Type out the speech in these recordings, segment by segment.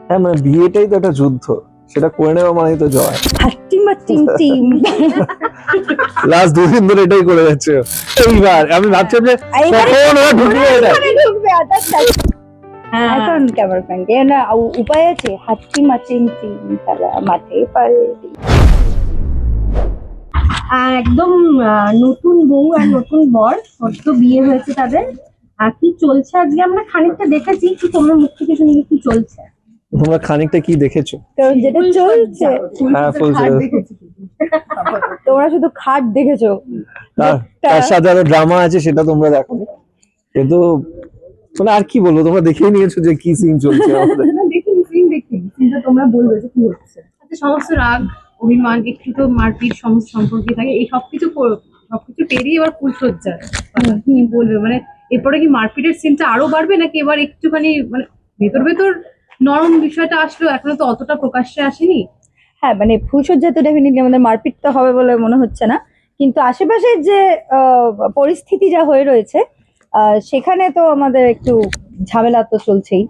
হ্যাঁ মানে বিয়েটাই তো একটা যুদ্ধ, সেটা করে নেওয়া মানেই তো জয়। লাস্ট 2 দিন ধরে এটাই করে যাচ্ছে। এইবার আমি ভাবছি যে কখন ওরা ঢুকবে এটা। এখন ক্যামেরা ফ্রেন্ড না উপায় আছে, হাট্টি মাচিং টিম তারা মাঠে পারে। একদম নতুন বউ আর নতুন বর সদ্য বিয়ে হয়েছে তাদের। কি চলছে আজকে আমরা খানিকটা দেখেছি, কি তোমার মুখ থেকে শুনি কি চলছে। তোমরা খানিকটা কি দেখেছো? কারণ যেটা চলছে হ্যাঁ ফুল তোমরা শুধু খাট দেখেছো, তার সাথে আরো ড্রামা আছে সেটা তোমরা দেখো। কিন্তু মানে আর কি বলবো, তোমরা দেখেই নিয়েছো যে কি সিন চলছে আমাদের। দেখিনি সিন দেখিনি, কিন্তু তোমরা বলবে যে কি হচ্ছে। আচ্ছা, সমস্ত রাগ অভিমান একটু তো মারপিট সমস্ত সম্পর্কে থাকে, এই সবকিছু পেরিয়ে এবার ফুলসজ্জা কি বলবে, মানে এরপরে কি মারপিটের সিনটা আরো বাড়বে নাকি এবার একটুখানি মানে ভেতর ভেতর নরম বিষয়টা আসলো, এখনো তো অতটা প্রকাশ্যে আসেনি। হ্যাঁ মানে ফুলসজ্জা তো ডেফিনেটলি আমাদের মারপিট তো হবে বলে মনে হচ্ছে না, কিন্তু আশেপাশের যে পরিস্থিতি যা হয়ে রয়েছে সেখানে তো আমাদের একটু ঝামেলা তো চলছেই,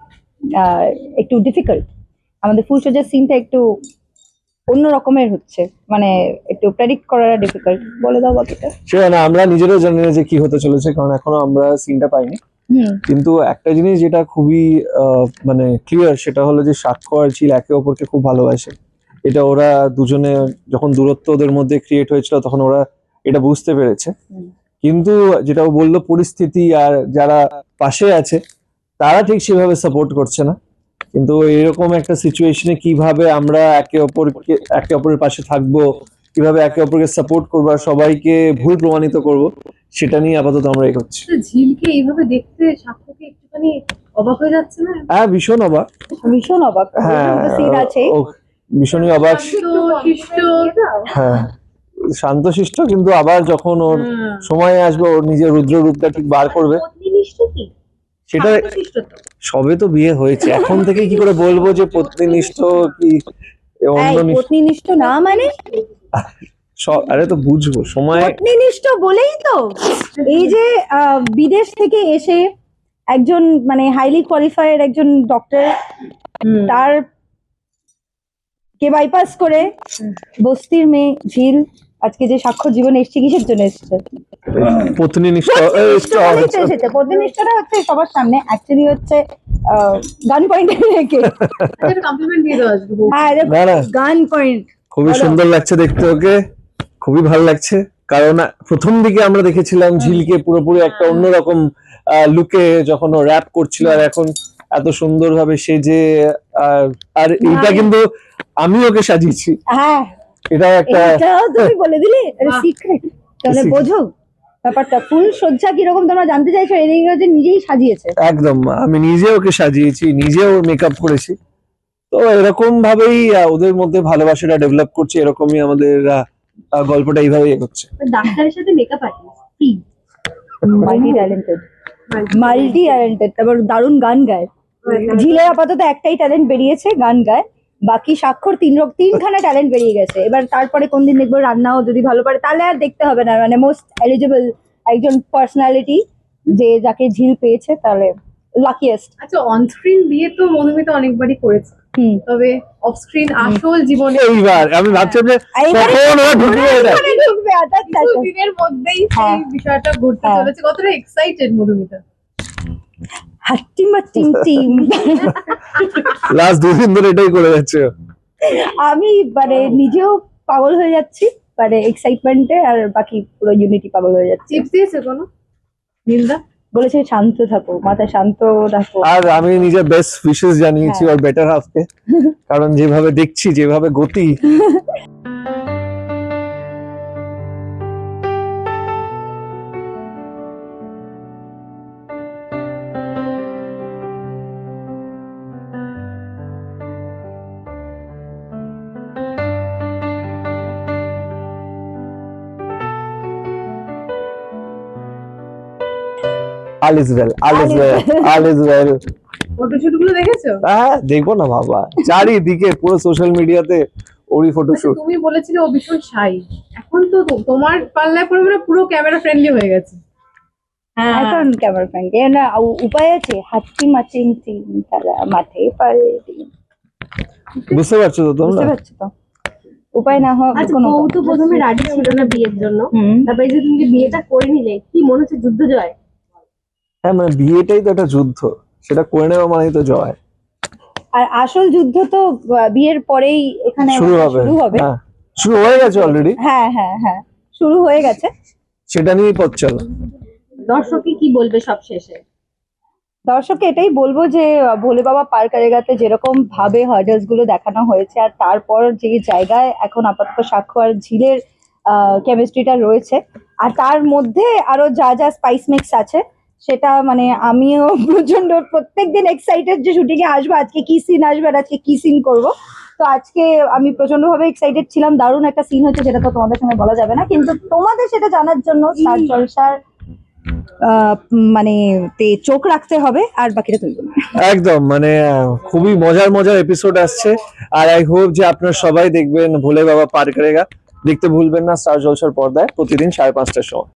একটু ডিফিকাল্ট। আমাদের ফুলসজ্জার সিনটা একটু অন্য রকমের হচ্ছে, মানে একটু প্রেডিক্ট করাটা ডিফিকাল্ট। বলে দাও বাকিটা। সেটা না, আমরা নিজেরাও জানি না যে কি হতে চলেছে, কারণ এখনো আমরা সিনটা পাইনি। কিন্তু একটা জিনিস যেটা খুবই মানে ক্লিয়ার, সেটা হলো যে সাক্ষ্য আর ঝিল একে অপরকে খুব ভালোবাসে। এটা ওরা দুজনে যখন দূরত্ব ওদের মধ্যে ক্রিয়েট হয়েছিল তখন ওরা এটা বুঝতে পেরেছে। কিন্তু যেটা ও বললো, পরিস্থিতি আর যারা পাশে আছে তারা ঠিক সেভাবে সাপোর্ট করছে না। কিন্তু এরকম একটা সিচুয়েশনে কিভাবে আমরা একে অপরের পাশে থাকবো, কিভাবে একে অপরকে সাপোর্ট করবো আর সবাইকে ভুল প্রমাণিত করব, সেটা নিয়ে আপাতত আমরা এগোচ্ছি। ঝিলকে এইভাবে দেখতে সাক্ষ্যকে একটুখানি অবাক হয়ে যাচ্ছে না? হ্যাঁ ভীষণ অবাক। ভীষণ অবাক। হ্যাঁ সিন আছে ভীষণই অবাক। হ্যাঁ শান্তশিষ্ট, কিন্তু আবার যখন ওর সময় আসবে ওর নিজের রুদ্র রূপটা ঠিক বার করবে। সেটা সবে তো বিয়ে হয়েছে, এখন থেকে কি করে বলবো যে পত্নীনিষ্ঠ কি অন্য পত্নীনিষ্ঠ না মানে? আরে তো বুঝবো সময়। পত্নীনিষ্ঠ বলেই তো এই যে বিদেশ থেকে এসে একজন মানে হাইলি কোয়ালিফাইড একজন ডক্টর, তার কে বাইপাস করে বস্তির মেয়ে ঝিল আজকে যে সাক্ষ্য জীবনে এসছে, কিসের জন্য এসছে? পত্নীনিষ্ঠ এসেছে। পত্নীনিষ্ঠটা হচ্ছে সবার সামনে, অ্যাকচুয়ালি হচ্ছে গান পয়েন্ট রেখে কমপ্লিমেন্ট দিয়ে দেওয়া আসবে। হ্যাঁ গান পয়েন্ট। খুবই সুন্দর লাগছে দেখতে ওকে, খুবই ভালো লাগছে। কারণ প্রথম দিকে আমরা দেখেছিলাম ঝিলকে পুরোপুরি একটা অন্যরকম লুকে যখন ও র্যাপ করছিল, আর এখন এত সুন্দর ভাবে সেজে। আর এইটা কিন্তু আমি ওকে সাজিয়েছি। হ্যাঁ এটা একটা তুমি বলে দিলে সিক্রেট, তাহলে বোঝো ব্যাপারটা। ফুল সজ্জা কিরকম তোমরা জানতে চাইছো, এদিকে যে নিজেই সাজিয়েছে। একদম আমি নিজে ওকে সাজিয়েছি, নিজে ওর মেকআপ করেছি। তো এরকম ভাবেই ওদের মধ্যে ভালোবাসাটা ডেভেলপ করছে, এরকমই আমাদের গল্পটা এইভাবেই এগোচ্ছে। ডাক্তারের সাথে মেকআপ আর্টিস্ট কি মাল্টি ট্যালেন্টেড, তারপর দারুণ গান গায়। ঝিলের আপাতত একটাই ট্যালেন্ট বেরিয়েছে, গান গায়। বাকি স্বাক্ষর তিনখানা ট্যালেন্ট বেরিয়ে গেছে। এবার তারপরে কোনদিন দেখবো রান্নাও যদি ভালো পারে তাহলে আর দেখতে হবে না, মানে মোস্ট এলিজিবল একজন পার্সোনালিটি যে যাকে ঝিল পেয়েছে, তাহলে লাকিয়েস্ট। আচ্ছা, অন স্ক্রিন বিয়ে তো মধুমিতা অনেকবারই করেছে, তবে অফ স্ক্রিন আসল জীবনে এইবার আমি ভাবছি যে কখন ওরা ঢুকবে এটা। দিনের মধ্যেই সেই বিষয়টা ঘটতে চলেছে। কতটা এক্সাইটেড মধুমিতা? হাট্টি মাচিং টিম লাস্ট 2 দিন ধরে এটাই করে যাচ্ছে। আমি মানে নিজেও পাগল হয়ে যাচ্ছি মানে এক্সাইটমেন্টে, আর বাকি পুরো ইউনিটি পাগল হয়ে যাচ্ছে। টিপস দিয়েছে কোনো নীলদা? বলেছে শান্ত থাকো, মাথা শান্ত রাখো। আর আমি নিজের বেস্ট উইশেস জানিয়েছি ওর বেটার হাফকে, কারণ যেভাবে দেখছি, যেভাবে গতি। All is well, all is well, all is well. Photoshoot গুলো দেখেছো? হ্যাঁ দেখবো না বাবা, চারিদিকে পুরো সোশ্যাল মিডিয়াতে ওরই ফটোশুট। তুমি বলেছিলে ও ভীষণ শাই, এখন তো তোমার পাল্লায় পড়ে পুরো ক্যামেরা ফ্রেন্ডলি হয়ে গেছে। হ্যাঁ এখন ক্যামেরা ফ্রেন্ডলি না উপায় আছে, হাট্টি মাচিং টিম তারা মাঠে পারে। বুঝতে পারছো তো বুঝতে তোমরা? পারছো তো, উপায় না হয় আচ্ছা, কোনো বউ তো প্রথমে রাজি ছিল না বিয়ের জন্য, তারপরে যে তুমি যে বিয়েটা করে নিলে, কি মনে হচ্ছে যুদ্ধ জয়? হ্যাঁ মানে বিয়েটাই তো একটা যুদ্ধ, সেটা করে নেওয়া মানেই তো জয়। আর আসল যুদ্ধ তো বিয়ের পরেই এখানে শুরু হবে। শুরু হবে। হ্যাঁ, শুরু হয়ে গেছে অলরেডি, হ্যাঁ হ্যাঁ হ্যাঁ, শুরু হয়ে গেছে। সেটা নিয়েই পথ চলো। দর্শককে কি বলবে সব শেষে? দর্শককে এটাই বলবো যে ভোলে বাবা পার কারেগাতে যেরকম ভাবে হার্ডলস গুলো দেখানো হয়েছে, আর তারপর যে জায়গায় এখন আপাতত সাক্ষ্য আর ঝিলের কেমিস্ট্রিটা রয়েছে, আর তার মধ্যে আরো যা যা স্পাইস মিক্স আছে, সেটা মানে আমিও প্রচন্ড প্রত্যেকদিন এক্সাইটেড যে শুটিং এ আসবো, আজকে কি সিন আসবে আর আজকে কি সিন করব। তো আজকে আমি প্রচন্ড ভাবে এক্সাইটেড ছিলাম, দারুণ একটা সিন হচ্ছে, যেটা তো তোমাদের সঙ্গে বলা যাবে না, কিন্তু তোমাদের সেটা জানার জন্য স্টার জলসার মানে তে চোখ রাখতে হবে, আর বাকিটা তুমি বলো। একদম মানে খুবই মজার মজার এপিসোড আসছে, আর আই হোপ যে আপনারা সবাই দেখবেন ভোলে বাবা পার করেগা। দেখতে ভুলবেন না স্টার জলসার পর্দায় প্রতিদিন 5:30টার সময়।